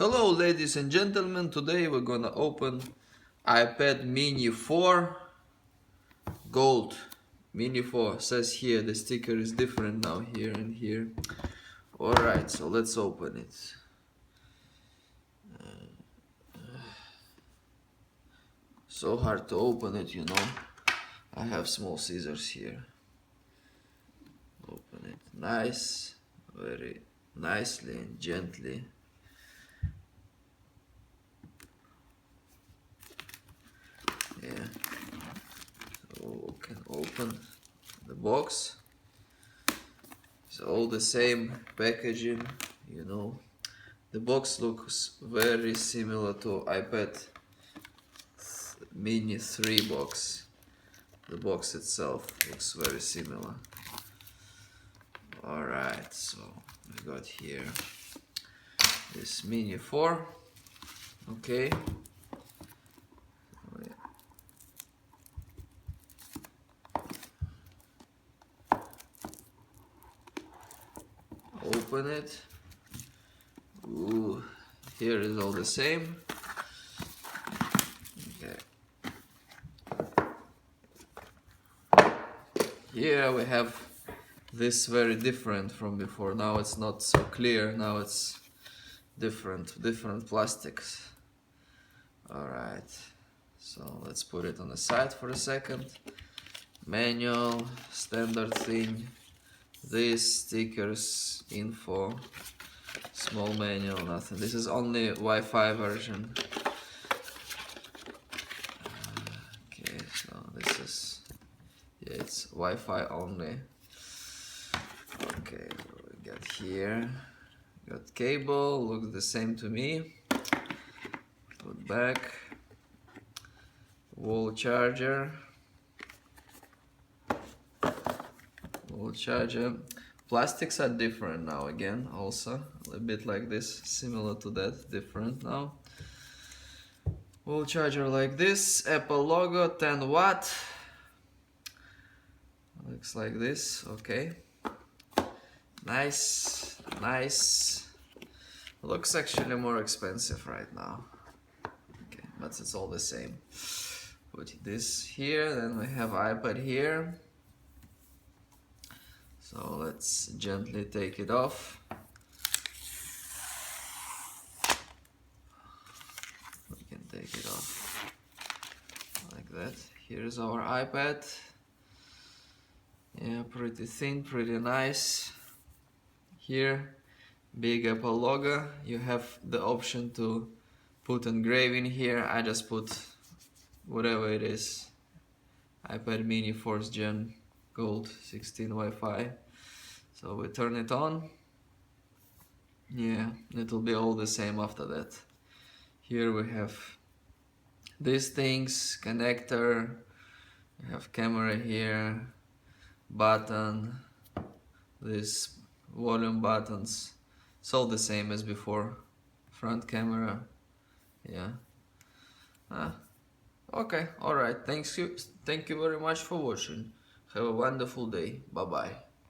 Hello ladies and gentlemen, today we're gonna open iPad mini 4 gold. Mini 4 says here, the sticker is different now here and here. Alright, so let's open it. So hard to open it, you know. I have small scissors here. Open it nice, very nicely and gently. Yeah, so we can open the box. It's all the same packaging, you know. The box looks very similar to iPad mini 3 box. The box itself looks very similar. Alright, so we got here this mini 4. Okay. Open it. Ooh, here is all the same. Okay. Here we have this very different from before. Now it's not so clear. Now it's different plastics. Alright, so let's put it on the side for a second. Manual, standard thing. These stickers, info, small manual, nothing. This is only Wi-Fi version. Okay, so this is, yeah, it's Wi-Fi only. Okay, we got here, got cable, looks the same to me. Put back, wall charger. Charger. Plastics are different now again, also a bit like this, similar to that, different now. Wall charger like this, Apple logo, 10 watt. Looks like this. Okay, nice. Looks actually more expensive right now. Okay, but it's all the same. Put this here, then we have iPad here. So let's gently take it off. We can take it off like that. Here's our iPad. Yeah, pretty thin, pretty nice. Here, big Apple logo. You have the option to put engraving here. I just put whatever it is. iPad mini 4th gen gold 16 Wi-Fi. So we turn it on. Yeah, it will be all the same after that. Here we have these things, connector, we have camera here, button, these volume buttons. It's all the same as before. Front camera, yeah. Okay, alright, thank you very much for watching. Have a wonderful day. Bye bye.